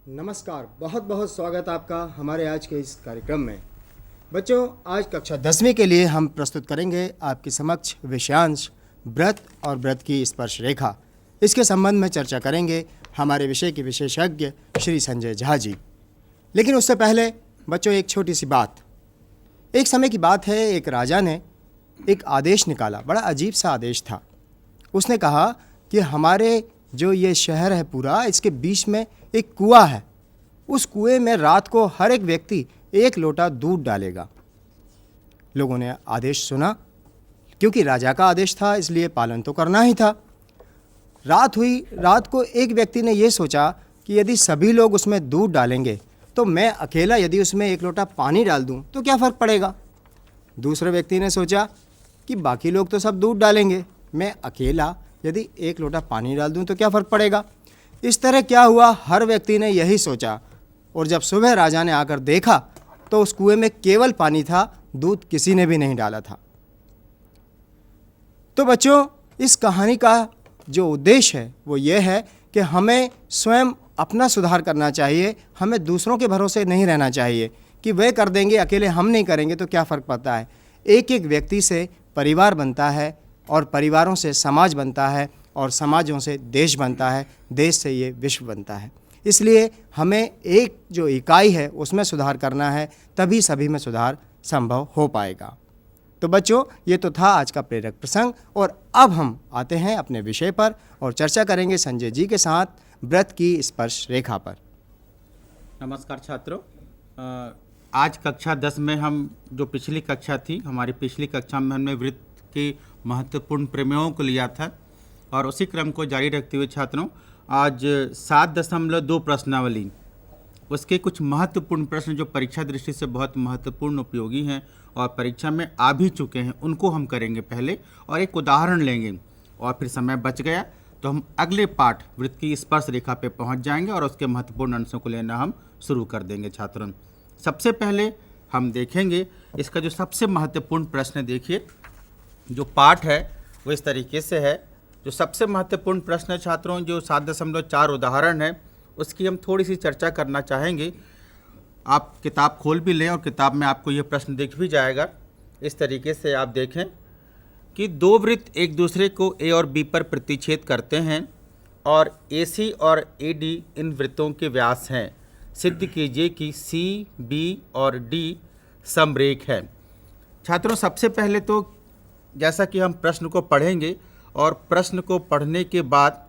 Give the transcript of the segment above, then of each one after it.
नमस्कार, बहुत बहुत स्वागत आपका हमारे आज के इस कार्यक्रम में। बच्चों, आज कक्षा 10वीं के लिए हम प्रस्तुत करेंगे आपके समक्ष विषयांश व्रत और व्रत की स्पर्श रेखा। इसके संबंध में चर्चा करेंगे हमारे विषय के विशेषज्ञ श्री संजय झा जी। लेकिन उससे पहले बच्चों, एक छोटी सी बात। एक समय की बात है, एक राजा ने एक आदेश निकाला। बड़ा अजीब सा आदेश था। उसने कहा कि हमारे जो ये शहर है पूरा, इसके बीच में एक कुआं है। उस कुएं में रात को हर एक व्यक्ति 1 लोटा दूध डालेगा। लोगों ने आदेश सुना, क्योंकि राजा का आदेश था, इसलिए पालन तो करना ही था। रात हुई, रात को एक व्यक्ति ने ये सोचा कि यदि सभी लोग उसमें दूध डालेंगे तो मैं अकेला यदि उसमें 1 लोटा पानी डाल दूं तो क्या फ़र्क पड़ेगा। दूसरे व्यक्ति ने सोचा कि बाकी लोग तो सब दूध डालेंगे, मैं अकेला यदि 1 लोटा पानी डाल दूं तो क्या फ़र्क पड़ेगा। इस तरह क्या हुआ, हर व्यक्ति ने यही सोचा। और जब सुबह राजा ने आकर देखा तो उस कुएं में केवल पानी था, दूध किसी ने भी नहीं डाला था। तो बच्चों, इस कहानी का जो उद्देश्य है वो ये है कि हमें स्वयं अपना सुधार करना चाहिए। हमें दूसरों के भरोसे नहीं रहना चाहिए कि वे कर देंगे, अकेले हम नहीं करेंगे तो क्या फ़र्क पड़ता है। एक एक व्यक्ति से परिवार बनता है और परिवारों से समाज बनता है और समाजों से देश बनता है, देश से ये विश्व बनता है। इसलिए हमें एक जो इकाई है उसमें सुधार करना है, तभी सभी में सुधार संभव हो पाएगा। तो बच्चों, ये तो था आज का प्रेरक प्रसंग। और अब हम आते हैं अपने विषय पर और चर्चा करेंगे संजय जी के साथ व्रत की स्पर्श रेखा पर। नमस्कार छात्रों। आज कक्षा 10 में हम जो पिछली कक्षा थी, हमारी पिछली कक्षा में हमने व्रत के महत्वपूर्ण प्रमेयों को लिया था और उसी क्रम को जारी रखते हुए छात्रों, आज 7.2 प्रश्नावली, उसके कुछ महत्वपूर्ण प्रश्न जो परीक्षा दृष्टि से बहुत महत्वपूर्ण उपयोगी हैं और परीक्षा में आ भी चुके हैं, उनको हम करेंगे पहले और एक उदाहरण लेंगे। और फिर समय बच गया तो हम अगले पाठ वृत्त की स्पर्श रेखा पे पहुंच जाएंगे और उसके महत्वपूर्ण अंशों को लेना हम शुरू कर देंगे छात्रों। सबसे पहले हम देखेंगे इसका जो सबसे महत्वपूर्ण प्रश्न। देखिए, जो पाठ है वो इस तरीके से है। जो सबसे महत्वपूर्ण प्रश्न है छात्रों, जो 7.4 उदाहरण है, उसकी हम थोड़ी सी चर्चा करना चाहेंगे। आप किताब खोल भी लें और किताब में आपको ये प्रश्न दिख भी जाएगा। इस तरीके से आप देखें कि 2 वृत्त एक दूसरे को ए और बी पर प्रतिच्छेद करते हैं और ए सी और ए डी इन वृत्तों के व्यास हैं। सिद्ध कीजिए कि सी, बी और डी समरेख है। छात्रों, सबसे पहले तो जैसा कि हम प्रश्न को पढ़ेंगे और प्रश्न को पढ़ने के बाद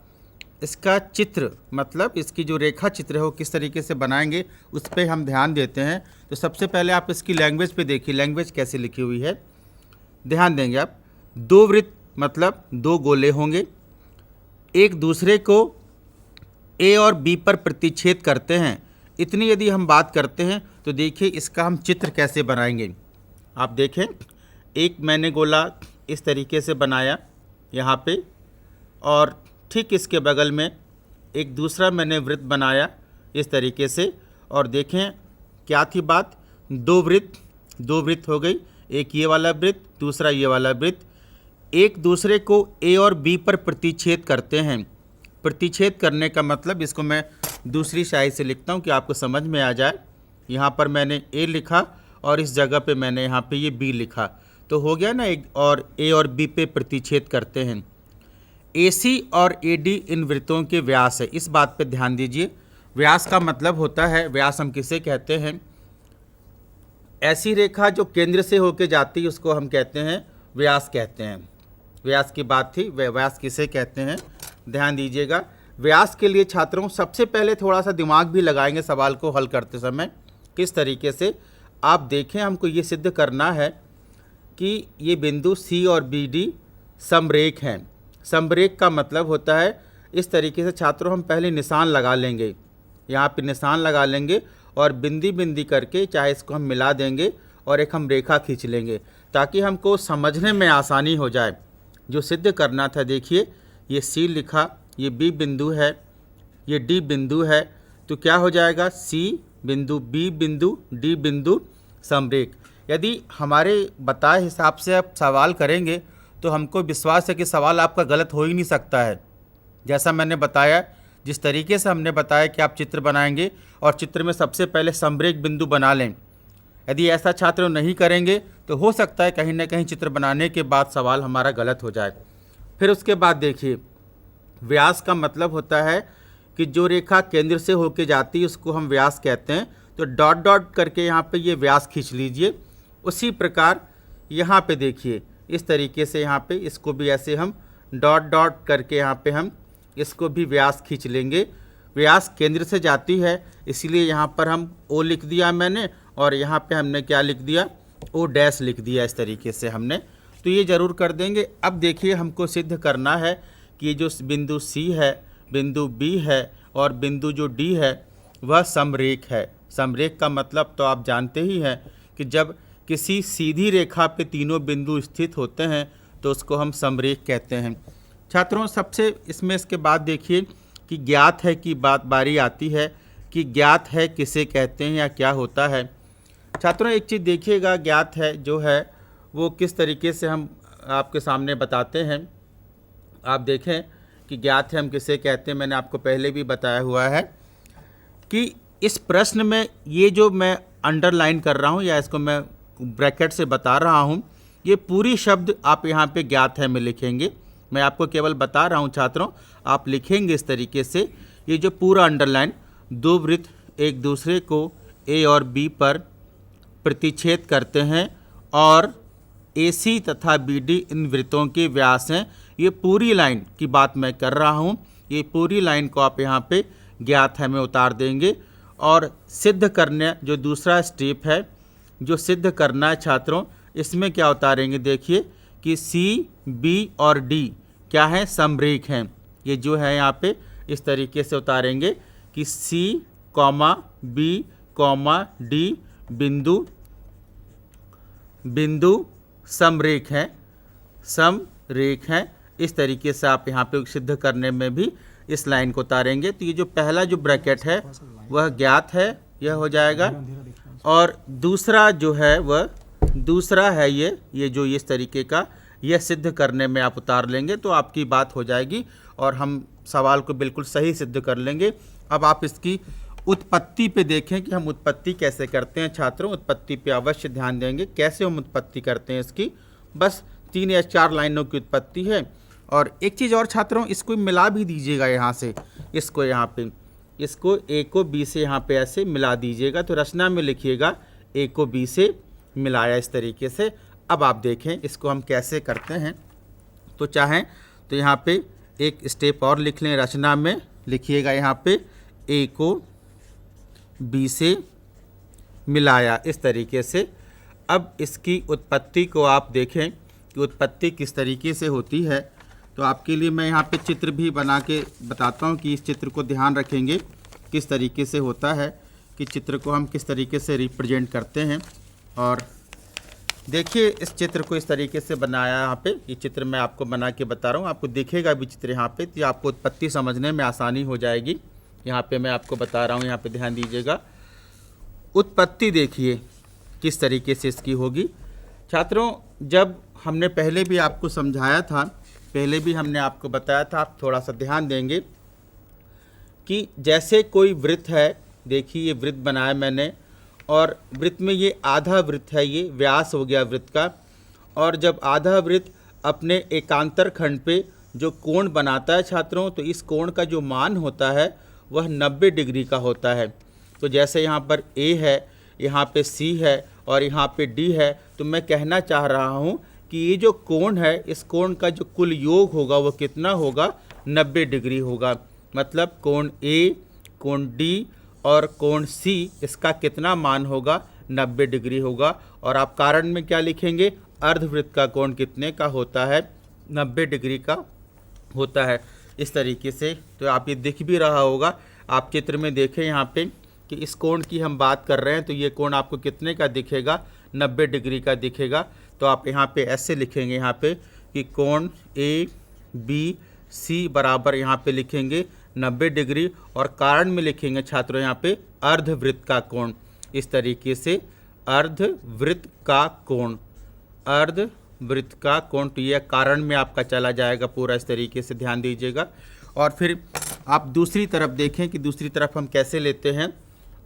इसका चित्र, मतलब इसकी जो रेखा चित्र है वो किस तरीके से बनाएंगे, उस पर हम ध्यान देते हैं। तो सबसे पहले आप इसकी लैंग्वेज पे देखिए, लैंग्वेज कैसे लिखी हुई है, ध्यान देंगे आप। 2 वृत्त मतलब 2 गोले होंगे, एक दूसरे को ए और बी पर प्रतिच्छेद करते हैं। इतनी यदि हम बात करते हैं तो देखिए इसका हम चित्र कैसे बनाएंगे। आप देखें, एक मैंने गोला इस तरीके से बनाया यहाँ पे, और ठीक इसके बगल में एक दूसरा मैंने वृत्त बनाया इस तरीके से। और देखें क्या थी बात, 2 वृत्त हो गई, एक ये वाला वृत्त, दूसरा ये वाला वृत्त। एक दूसरे को ए और बी पर प्रतिच्छेद करते हैं। प्रतिच्छेद करने का मतलब, इसको मैं दूसरी शाही से लिखता हूँ कि आपको समझ में आ जाए। यहाँ पर मैंने ए लिखा और इस जगह पे मैंने यहाँ पे ये बी लिखा, तो हो गया ना। एक और ए और बी पे प्रतिच्छेद करते हैं। ए सी और ए डी इन वृत्तों के व्यास है। इस बात पे ध्यान दीजिए। व्यास का मतलब होता है, व्यास हम किसे कहते हैं, ऐसी रेखा जो केंद्र से होके जाती है उसको हम कहते हैं व्यास कहते हैं। व्यास की बात थी, व्यास किसे कहते हैं, ध्यान दीजिएगा। व्यास के लिए छात्रों सबसे पहले थोड़ा सा दिमाग भी लगाएंगे सवाल को हल करते समय। किस तरीके से, आप देखें, हमको ये सिद्ध करना है कि ये बिंदु सी और बी डी समरेख हैं। समरेख का मतलब होता है इस तरीके से छात्रों, हम पहले निशान लगा लेंगे, यहाँ पे निशान लगा लेंगे और बिंदी बिंदी करके चाहे इसको हम मिला देंगे और एक हम रेखा खींच लेंगे ताकि हमको समझने में आसानी हो जाए। जो सिद्ध करना था, देखिए ये सी लिखा, ये बी बिंदु है, ये डी बिंदु है, तो क्या हो जाएगा, सी बिंदु, बी बिंदु, डी बिंदु समरेख। यदि हमारे बताए हिसाब से आप सवाल करेंगे तो हमको विश्वास है कि सवाल आपका गलत हो ही नहीं सकता है। जैसा मैंने बताया, जिस तरीके से हमने बताया कि आप चित्र बनाएंगे और चित्र में सबसे पहले समरेख बिंदु बना लें। यदि ऐसा छात्र नहीं करेंगे तो हो सकता है कहीं ना कहीं चित्र बनाने के बाद सवाल हमारा गलत हो जाए। फिर उसके बाद देखिए, व्यास का मतलब होता है कि जो रेखा केंद्र से होके जाती है उसको हम व्यास कहते हैं। तो डॉट डॉट करके यहाँ पे ये व्यास खींच लीजिए। उसी प्रकार यहाँ पे देखिए, इस तरीके से यहाँ पे इसको भी ऐसे हम डॉट डॉट करके यहाँ पे हम इसको भी व्यास खींच लेंगे। व्यास केंद्र से जाती है, इसीलिए यहाँ पर हम ओ लिख दिया मैंने, और यहाँ पे हमने क्या लिख दिया, ओ डैश लिख दिया। इस तरीके से हमने तो ये ज़रूर कर देंगे। अब देखिए, हमको सिद्ध करना है कि ये जो बिंदु सी है, बिंदु बी है और बिंदु जो डी है वह समरेख है। समरेख का मतलब तो आप जानते ही हैं कि जब किसी सीधी रेखा पे तीनों बिंदु स्थित होते हैं तो उसको हम समरेख कहते हैं। छात्रों, सबसे इसमें इसके बाद देखिए कि ज्ञात है की बारी आती है कि ज्ञात है किसे कहते हैं या क्या होता है। छात्रों, एक चीज़ देखिएगा, ज्ञात है जो है वो किस तरीके से हम आपके सामने बताते हैं। आप देखें कि ज्ञात है हम किसे कहते हैं, मैंने आपको पहले भी बताया हुआ है कि इस प्रश्न में ये जो मैं अंडरलाइन कर रहा हूँ या इसको मैं ब्रैकेट से बता रहा हूँ, ये पूरी शब्द आप यहाँ पे ज्ञात है में लिखेंगे। मैं आपको केवल बता रहा हूँ छात्रों, आप लिखेंगे इस तरीके से। ये जो पूरा अंडरलाइन, दो वृत्त एक दूसरे को ए और बी पर प्रतिच्छेद करते हैं और AC तथा BD इन वृत्तों के व्यास हैं। ये पूरी लाइन की बात मैं कर रहा हूँ। ये पूरी लाइन को आप यहाँ पे ज्ञात है में उतार देंगे। और सिद्ध करने जो दूसरा स्टेप है, जो सिद्ध करना है छात्रों, इसमें क्या उतारेंगे, देखिए कि C, B और D क्या है, समरेख हैं। ये जो है यहाँ पे इस तरीके से उतारेंगे कि C, B, D बिंदु समरेख हैं, समरेख हैं। इस तरीके से आप यहाँ पे सिद्ध करने में भी इस लाइन को उतारेंगे। तो ये जो पहला जो ब्रैकेट है वह ज्ञात है, यह हो जाएगा। और दूसरा जो है वह दूसरा है ये जो इस तरीके का, यह सिद्ध करने में आप उतार लेंगे तो आपकी बात हो जाएगी और हम सवाल को बिल्कुल सही सिद्ध कर लेंगे। अब आप इसकी उत्पत्ति पे देखें कि हम उत्पत्ति कैसे करते हैं। छात्रों, उत्पत्ति पे अवश्य ध्यान देंगे। कैसे हम उत्पत्ति करते हैं इसकी, बस 3 या 4 लाइनों की उत्पत्ति है। और एक चीज़ और छात्रों, इसको मिला भी दीजिएगा यहाँ से, इसको यहाँ पे, इसको ए को बी से यहाँ पे ऐसे मिला दीजिएगा। तो रचना में लिखिएगा ए को बी से मिलाया, इस तरीके से। अब आप देखें इसको हम कैसे करते हैं। तो चाहें तो यहाँ पे एक स्टेप और लिख लें, रचना में लिखिएगा यहाँ पे ए को बी से मिलाया, इस तरीके से। अब इसकी उत्पत्ति को आप देखें कि उत्पत्ति किस तरीके से होती है। तो आपके लिए मैं यहाँ पे चित्र भी बना के बताता हूँ कि इस चित्र को ध्यान रखेंगे किस तरीके से होता है, कि चित्र को हम किस तरीके से रिप्रेजेंट करते हैं। और देखिए, इस चित्र को इस तरीके से बनाया यहाँ पे। ये चित्र मैं आपको बना के बता रहा हूँ, आपको दिखेगा भी चित्र यहाँ पे, तो आपको उत्पत्ति समझने में आसानी हो जाएगी। यहाँ पे मैं आपको बता रहा हूँ, यहाँ पे ध्यान दीजिएगा। उत्पत्ति देखिए किस तरीके से इसकी होगी। छात्रों, जब हमने पहले भी आपको समझाया था, पहले भी हमने आपको बताया था, आप थोड़ा सा ध्यान देंगे कि जैसे कोई वृत्त है, देखिए ये वृत्त बनाया मैंने, और वृत्त में ये आधा वृत्त है, ये व्यास हो गया वृत्त का। और जब आधा वृत्त अपने एकांतर खंड पे जो कोण बनाता है छात्रों, तो इस कोण का जो मान होता है वह 90 डिग्री का होता है। तो जैसे यहाँ पर A है, यहाँ पे C है और यहाँ पे D है, तो मैं कहना चाह रहा हूँ कि ये जो कोण है, इस कोण का जो कुल योग होगा वो कितना होगा, 90 डिग्री होगा। मतलब कोण A, कोण D और कोण C, इसका कितना मान होगा, 90 डिग्री होगा। और आप कारण में क्या लिखेंगे, अर्धवृत्त का कोण कितने का होता है, 90 डिग्री का होता है, इस तरीके से। तो आप ये दिख भी रहा होगा, आप चित्र में देखें यहाँ पे कि इस कोण की हम बात कर रहे हैं, तो ये कोण आपको कितने का दिखेगा, 90 डिग्री का दिखेगा। तो आप यहाँ पे ऐसे लिखेंगे यहाँ पे कि कोण ए बी सी बराबर यहाँ पे लिखेंगे 90 डिग्री, और कारण में लिखेंगे छात्रों यहाँ पे अर्धवृत्त का कोण, इस तरीके से अर्धवृत्त का कोण, अर्धवृत्त का कोण। तो यह कारण में आपका चला जाएगा पूरा, इस तरीके से ध्यान दीजिएगा। और फिर आप दूसरी तरफ देखें कि दूसरी तरफ हम कैसे लेते हैं।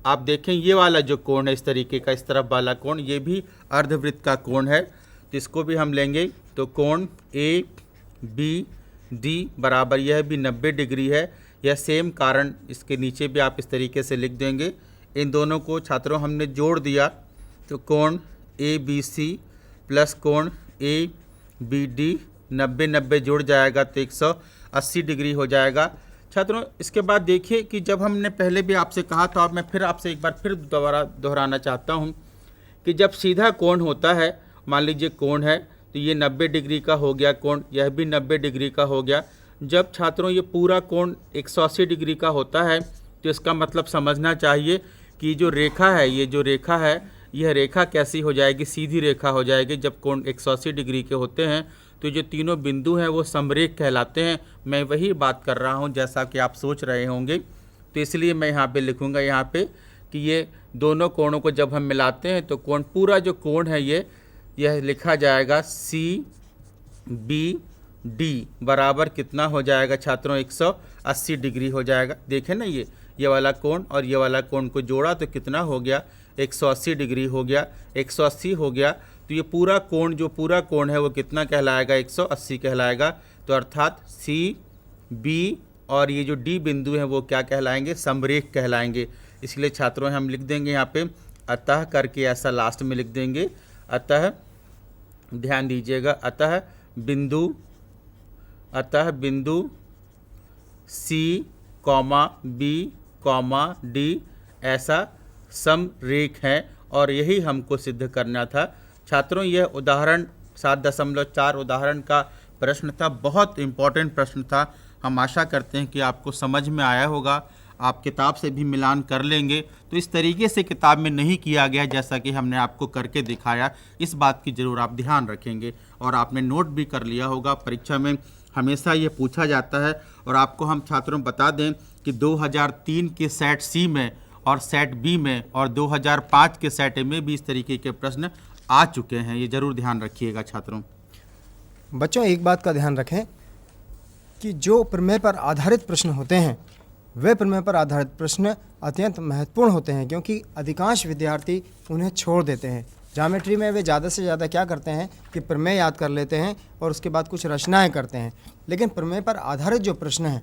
आप देखें ये वाला जो कोण है इस तरीके का, इस तरफ वाला कोण, ये भी अर्धवृत्त का कोण है, तो इसको भी हम लेंगे तो कोण ए बी डी बराबर यह भी 90 डिग्री है। यह सेम कारण इसके नीचे भी आप इस तरीके से लिख देंगे। इन दोनों को छात्रों हमने जोड़ दिया तो कोण ए बी सी प्लस कोण ए बी डी 90-90 जुड़ जाएगा तो 180 डिग्री हो जाएगा। छात्रों इसके बाद देखिए कि जब हमने पहले भी आपसे कहा था और मैं फिर आपसे एक बार फिर दोबारा दोहराना चाहता हूँ कि जब सीधा कोण होता है, मान लीजिए कोण है तो ये 90 डिग्री का हो गया कोण, यह भी 90 डिग्री का हो गया। जब छात्रों ये पूरा कोण 180 डिग्री का होता है तो इसका मतलब समझना चाहिए कि जो रेखा है, ये जो रेखा है, यह रेखा कैसी हो जाएगी, सीधी रेखा हो जाएगी। जब कोण 180 डिग्री के होते हैं तो जो तीनों बिंदु हैं वो समरेख कहलाते हैं। मैं वही बात कर रहा हूँ जैसा कि आप सोच रहे होंगे, तो इसलिए मैं यहाँ पे लिखूँगा यहाँ पे कि ये दोनों कोणों को जब हम मिलाते हैं तो कोण, पूरा जो कोण है यह लिखा जाएगा सी बी डी बराबर कितना हो जाएगा छात्रों, 180 डिग्री हो जाएगा। देखें ना, ये वाला कोण और ये वाला कोण को जोड़ा तो कितना हो गया, 180 डिग्री हो गया। 180 हो गया तो ये पूरा कोण, जो पूरा कोण है वो कितना कहलाएगा, 180 कहलाएगा। तो अर्थात सी बी और ये जो डी बिंदु हैं वो क्या कहलाएंगे, समरेख कहलाएंगे। इसलिए छात्रों हम लिख देंगे यहाँ पे अतः करके, ऐसा लास्ट में लिख देंगे। अतः ध्यान दीजिएगा, अतः बिंदु C comma B comma D ऐसा समरेख है और यही हमको सिद्ध करना था। छात्रों यह उदाहरण 7.4 उदाहरण का प्रश्न था, बहुत इम्पोर्टेंट प्रश्न था। हम आशा करते हैं कि आपको समझ में आया होगा। आप किताब से भी मिलान कर लेंगे तो इस तरीके से किताब में नहीं किया गया जैसा कि हमने आपको करके दिखाया, इस बात की ज़रूर आप ध्यान रखेंगे। और आपने नोट भी कर लिया होगा, परीक्षा में हमेशा ये पूछा जाता है। और आपको हम छात्रों बता दें कि 2003 के सेट सी में और सेट बी में और 2005 के सेट ए में भी इस तरीके के प्रश्न आ चुके हैं, ये ज़रूर ध्यान रखिएगा छात्रों। बच्चों एक बात का ध्यान रखें कि जो प्रमेय पर आधारित प्रश्न होते हैं वे प्रमेय पर आधारित प्रश्न अत्यंत महत्वपूर्ण होते हैं, क्योंकि अधिकांश विद्यार्थी उन्हें छोड़ देते हैं। ज्योमेट्री में वे ज़्यादा से ज़्यादा क्या करते हैं कि प्रमेय याद कर लेते हैं और उसके बाद कुछ रचनाएं करते हैं, लेकिन प्रमेय पर आधारित जो प्रश्न हैं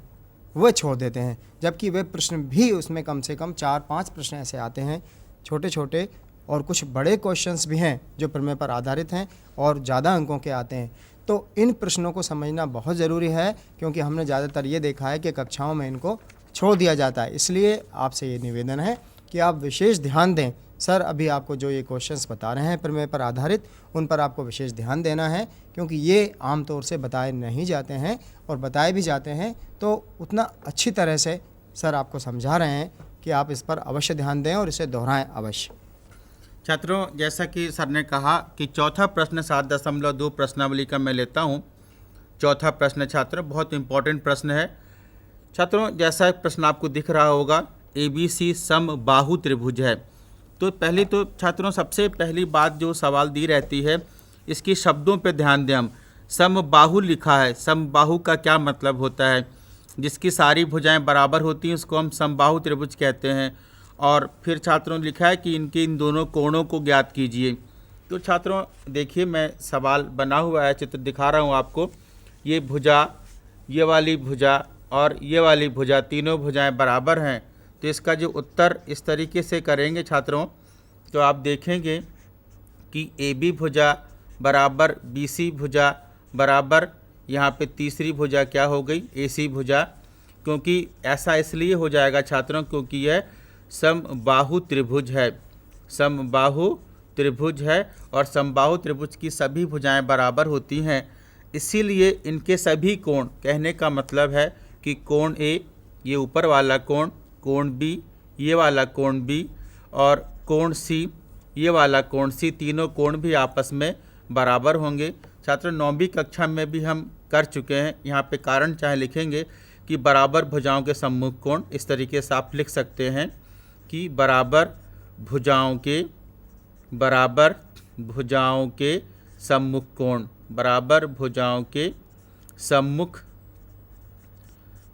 वह छोड़ देते हैं। जबकि वे प्रश्न भी उसमें कम से कम 4-5 प्रश्न ऐसे आते हैं छोटे छोटे, और कुछ बड़े क्वेश्चंस भी हैं जो प्रमेय पर आधारित हैं और ज़्यादा अंकों के आते हैं। तो इन प्रश्नों को समझना बहुत ज़रूरी है, क्योंकि हमने ज़्यादातर ये देखा है कि कक्षाओं में इनको छोड़ दिया जाता है। इसलिए आपसे ये निवेदन है कि आप विशेष ध्यान दें। सर अभी आपको जो ये क्वेश्चंस बता रहे हैं प्रमेय पर आधारित, उन पर आपको विशेष ध्यान देना है, क्योंकि ये आमतौर से बताए नहीं जाते हैं, और बताए भी जाते हैं तो उतना अच्छी तरह से सर आपको समझा रहे हैं कि आप इस पर अवश्य ध्यान दें और इसे दोहराएं अवश्य। छात्रों जैसा कि सर ने कहा कि चौथा प्रश्न 7.2 प्रश्नावली का मैं लेता हूँ। चौथा प्रश्न छात्रों बहुत इंपॉर्टेंट प्रश्न है। छात्रों जैसा प्रश्न आपको दिख रहा होगा, ABC समबाहु त्रिभुज है। तो पहले तो छात्रों सबसे पहली बात जो सवाल दी रहती है, इसकी शब्दों पे ध्यान दें हम। समबाहु लिखा है, समबाहु का क्या मतलब होता है? जिसकी सारी भुजाएं बराबर होती हैं उसको हम समबाहु त्रिभुज कहते हैं। और फिर छात्रों लिखा है कि इन दोनों कोणों को ज्ञात कीजिए। तो छात्रों देखिए, मैं सवाल बना हुआ है, चित्र दिखा रहा हूँ आपको। ये भुजा, ये वाली भुजा और ये वाली भुजा, तीनों भुजाएं बराबर हैं। तो इसका जो उत्तर इस तरीके से करेंगे छात्रों, तो आप देखेंगे कि AB भुजा बराबर BC भुजा बराबर यहाँ पे तीसरी भुजा क्या हो गई, AC भुजा। क्योंकि ऐसा इसलिए हो जाएगा छात्रों क्योंकि यह समबाहु त्रिभुज है। समबाहु त्रिभुज है और समबाहु त्रिभुज की सभी भुजाएं बराबर होती हैं, इसीलिए इनके सभी कोण, कहने का मतलब है कि कोण A, ये ऊपर वाला कोण, कोण B, ये वाला कोण B, और कोण C, ये वाला कोण C, तीनों कोण भी आपस में बराबर होंगे। छात्रों 9वीं कक्षा में भी हम कर चुके हैं। यहाँ पे कारण चाहे लिखेंगे कि बराबर भुजाओं के सम्मुख कोण, इस तरीके से आप लिख सकते हैं कि बराबर भुजाओं के सम्मुख कोण, बराबर भुजाओं के सम्मुख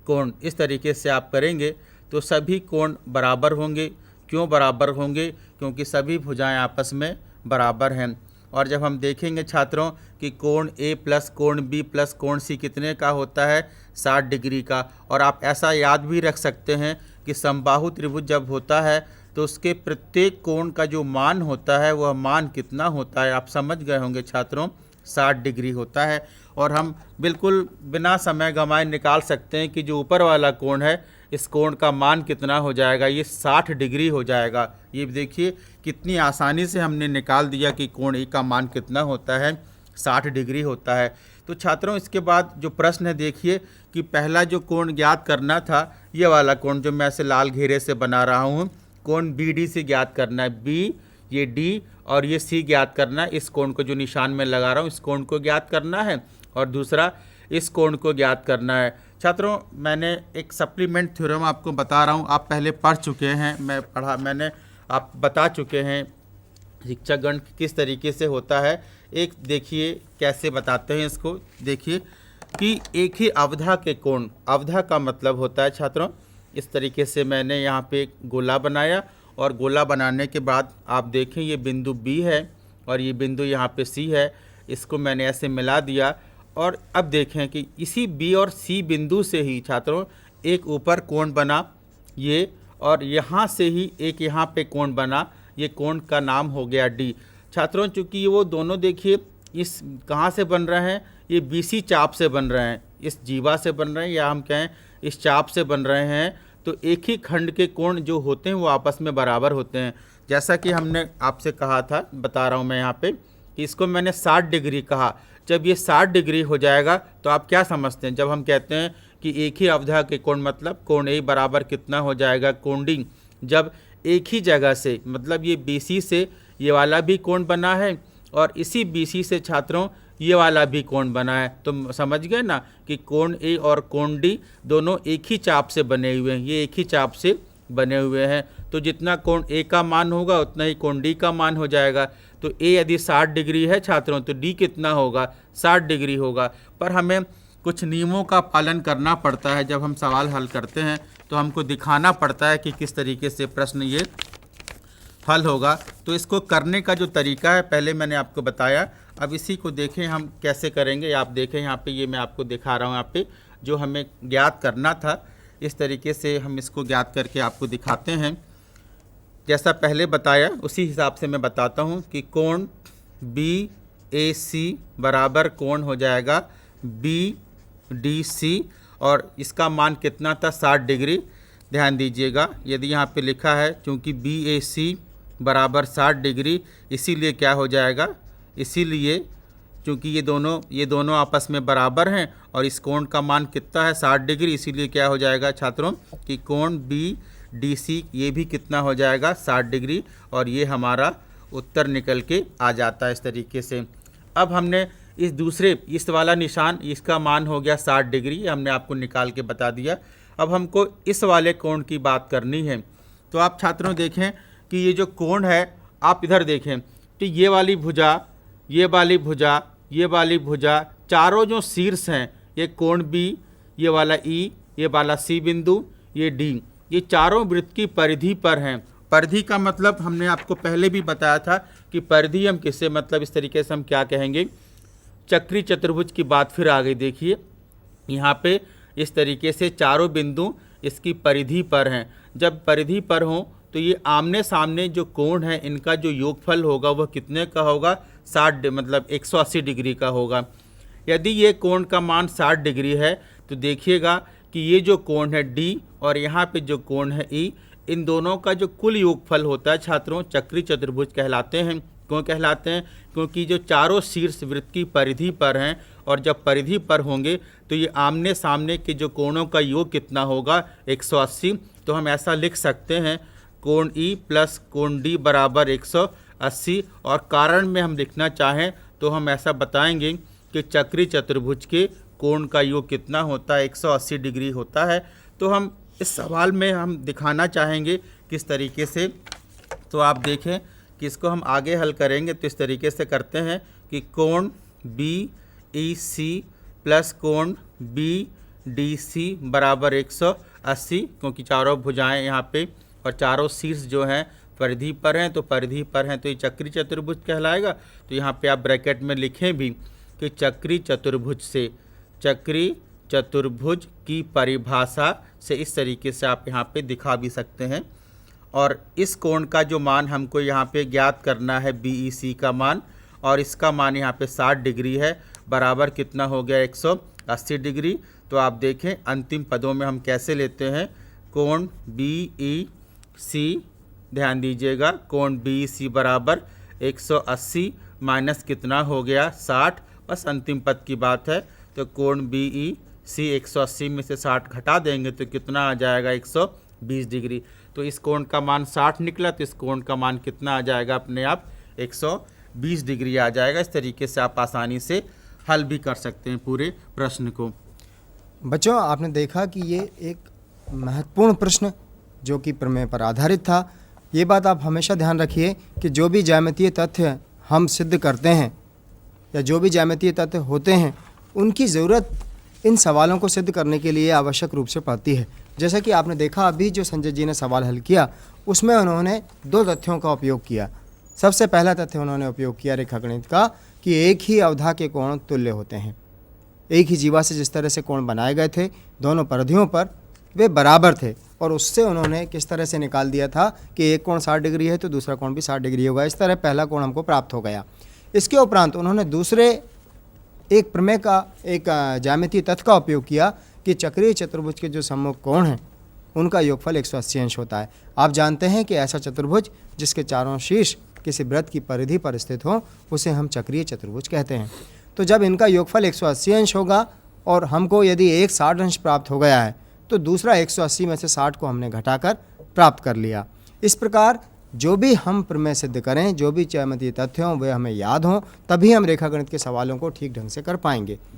कोण इस तरीके से आप करेंगे तो सभी कोण बराबर होंगे। क्यों बराबर होंगे? क्योंकि सभी भुजाएं आपस में बराबर हैं। और जब हम देखेंगे छात्रों कि कोण ए प्लस कोण बी प्लस कोण सी कितने का होता है, 60 डिग्री का। और आप ऐसा याद भी रख सकते हैं कि समबाहु त्रिभुज जब होता है तो उसके प्रत्येक कोण का जो मान होता है वह मान कितना होता है, आप समझ गए होंगे छात्रों, 60 डिग्री होता है। और हम बिल्कुल बिना समय गंवाए निकाल सकते हैं कि जो ऊपर वाला कोण है इस कोण का मान कितना हो जाएगा, ये 60 डिग्री हो जाएगा। ये देखिए कितनी आसानी से हमने निकाल दिया कि कोण ए का मान कितना होता है, 60 डिग्री होता है। तो छात्रों इसके बाद जो प्रश्न है देखिए कि पहला जो कोण ज्ञात करना था, ये वाला कोण जो मैं ऐसे लाल घेरे से बना रहा हूँ, कोण बी डी से ज्ञात करना है। बी, ये डी और ये सी ज्ञात करना है। इस कोण को जो निशान में लगा रहा हूँ इस कोण को ज्ञात करना है और दूसरा इस कोण को ज्ञात करना है। छात्रों मैंने एक सप्लीमेंट थ्योरम आपको बता रहा हूँ, आप पहले पढ़ चुके हैं, मैंने आप बता चुके हैं शिक्षक गण किस तरीके से होता है। एक देखिए कैसे बताते हैं इसको। देखिए कि एक ही अवधा के कोण, अवधा का मतलब होता है छात्रों, इस तरीके से मैंने यहाँ पे एक गोला बनाया और गोला बनाने के बाद आप देखें ये बिंदु B है और ये बिंदु यहाँ पे C है, इसको मैंने ऐसे मिला दिया। और अब देखें कि इसी B और C बिंदु से ही छात्रों एक ऊपर कोण बना ये, और यहाँ से ही एक यहाँ पे कोण बना, ये कोण का नाम हो गया D। छात्रों चूँकि ये वो दोनों देखिए इस कहाँ से बन रहे हैं, ये BC चाप से बन रहे हैं, इस जीवा से बन रहे हैं या हम कहें इस चाप से बन रहे हैं। तो एक ही खंड के कोण जो होते हैं वो आपस में बराबर होते हैं। जैसा कि हमने आपसे कहा था, बता रहा हूँ मैं यहाँ पे कि इसको मैंने 60 डिग्री कहा। जब ये 60 डिग्री हो जाएगा तो आप क्या समझते हैं, जब हम कहते हैं कि एक ही अवधा के कोण मतलब कोण ए बराबर कितना हो जाएगा, कोण डी। जब एक ही जगह से मतलब ये BC से ये वाला भी कोण बना है और इसी BC से छात्रों ये वाला भी कोण बना है, तो समझ गए ना कि कोण ए और कोण डी दोनों एक ही चाप से बने हुए हैं, ये एक ही चाप से बने हुए हैं। तो जितना कोण ए का मान होगा उतना ही कोण डी का मान हो जाएगा। तो ए यदि 60 डिग्री है छात्रों तो डी कितना होगा, 60 डिग्री होगा। पर हमें कुछ नियमों का पालन करना पड़ता है, जब हम सवाल हल करते हैं तो हमको दिखाना पड़ता है कि किस तरीके से प्रश्न ये हल होगा। तो इसको करने का जो तरीका है पहले मैंने आपको बताया, अब इसी को देखें हम कैसे करेंगे। आप देखें यहाँ पे ये मैं आपको दिखा रहा हूँ, यहाँ पे जो हमें ज्ञात करना था इस तरीके से हम इसको ज्ञात करके आपको दिखाते हैं। जैसा पहले बताया उसी हिसाब से मैं बताता हूँ कि कोण BAC बराबर कोण हो जाएगा BDC और इसका मान कितना था, 60 डिग्री। ध्यान दीजिएगा यदि यहाँ पे लिखा है क्योंकि BAC बराबर 60 डिग्री, इसीलिए क्या हो जाएगा, इसीलिए क्योंकि ये दोनों आपस में बराबर हैं और इस कोण का मान कितना है, 60 डिग्री, इसीलिए क्या हो जाएगा छात्रों कि कोण BDC ये भी कितना हो जाएगा, 60 डिग्री। और ये हमारा उत्तर निकल के आ जाता है इस तरीके से। अब हमने इस वाला निशान, इसका मान हो गया 60 डिग्री, हमने आपको निकाल के बता दिया। अब हमको इस वाले कोण की बात करनी है। तो आप छात्रों देखें कि ये जो कोण है, आप इधर देखें कि ये वाली भुजा, ये वाली भुजा, ये वाली भुजा, चारों जो शीर्ष हैं, ये कोण B, ये वाला E, ये वाला C बिंदु, ये D, ये चारों वृत्त की परिधि पर हैं। परिधि का मतलब हमने आपको पहले भी बताया था कि परिधि हम किससे मतलब इस तरीके से हम क्या कहेंगे, चक्री चतुर्भुज की बात फिर आ गई। देखिए यहाँ पे इस तरीके से चारों बिंदु इसकी परिधि पर हैं। जब परिधि पर हों तो ये आमने सामने जो कोण है इनका जो योगफल होगा वह कितने का होगा, 60 मतलब 180 डिग्री का होगा। यदि ये कोण का मान 60 डिग्री है तो देखिएगा कि ये जो कोण है D और यहाँ पे जो कोण है E, इन दोनों का जो कुल योगफल होता है छात्रों चक्री चतुर्भुज कहलाते हैं। क्यों कहलाते हैं, क्योंकि जो चारों शीर्ष वृत्त की परिधि पर हैं और जब परिधि पर होंगे तो ये आमने सामने के जो कोणों का योग कितना होगा, 180। तो हम ऐसा लिख सकते हैं कोण E प्लस कोण D बराबर 180। और कारण में हम लिखना चाहें तो हम ऐसा बताएंगे कि चक्री चतुर्भुज के कोण का योग कितना होता है, 180 डिग्री होता है। तो हम इस सवाल में हम दिखाना चाहेंगे किस तरीके से। तो आप देखें कि इसको हम आगे हल करेंगे तो इस तरीके से करते हैं कि कोण BEC प्लस कोण DC बराबर 180, क्योंकि चारों भुजाएं यहाँ पे और चारों शीर्ष जो हैं परिधि पर हैं, तो परिधि पर हैं तो ये चक्री चतुर्भुज कहलाएगा। तो यहाँ पे आप ब्रैकेट में लिखें भी कि चक्री चतुर्भुज की परिभाषा से इस तरीके से आप यहाँ पे दिखा भी सकते हैं। और इस कोण का जो मान हमको यहाँ पे ज्ञात करना है BEC का मान, और इसका मान यहाँ पे 60 डिग्री है, बराबर कितना हो गया 180 डिग्री। तो आप देखें अंतिम पदों में हम कैसे लेते हैं, कोण BEC, ध्यान दीजिएगा, कोण BEC बराबर 180 माइनस कितना हो गया 60, बस अंतिम पद की बात है। तो कोण BEC 180 में से 60 घटा देंगे तो कितना आ जाएगा 120 डिग्री। तो इस कोण का मान 60 निकला, तो इस कोण का मान कितना आ जाएगा अपने आप 120 डिग्री आ जाएगा। इस तरीके से आप आसानी से हल भी कर सकते हैं पूरे प्रश्न को। बच्चों, आपने देखा कि ये एक महत्वपूर्ण प्रश्न जो कि प्रमेय पर आधारित था। ये बात आप हमेशा ध्यान रखिए कि जो भी ज्यामितीय तथ्य हम सिद्ध करते हैं या जो भी ज्यामितीय तथ्य होते हैं, उनकी ज़रूरत इन सवालों को सिद्ध करने के लिए आवश्यक रूप से पड़ती है। जैसा कि आपने देखा अभी जो संजय जी ने सवाल हल किया, उसमें उन्होंने 2 तथ्यों का उपयोग किया। सबसे पहला तथ्य उन्होंने उपयोग किया रेखागणित का कि एक ही अवधा के कोण तुल्य होते हैं। एक ही जीवा से जिस तरह से कोण बनाए गए थे दोनों परिधियों पर, वे बराबर थे, और उससे उन्होंने किस तरह से निकाल दिया था कि एक कोण 60 डिग्री है तो दूसरा कोण भी 60 डिग्री होगा। इस तरह पहला कोण हमको प्राप्त हो गया। इसके उपरांत उन्होंने दूसरे एक प्रमेय का, एक ज्यामितीय तथ्य का उपयोग किया कि चक्रीय चतुर्भुज के जो सम्मुख कोण हैं उनका योगफल 180 अंश होता है। आप जानते हैं कि ऐसा चतुर्भुज जिसके चारों शीर्ष किसी वृत्त की परिधि पर स्थित हो उसे हम चक्रीय चतुर्भुज कहते हैं। तो जब इनका योगफल 180 अंश होगा और हमको यदि एक 60 अंश प्राप्त हो गया है तो दूसरा 180 में से 60 को हमने घटाकर प्राप्त कर लिया। इस प्रकार जो भी हम प्रमेय सिद्ध करें, जो भी ज्यामितीय तथ्य हों वे हमें याद हों, तभी हम रेखागणित के सवालों को ठीक ढंग से कर पाएंगे।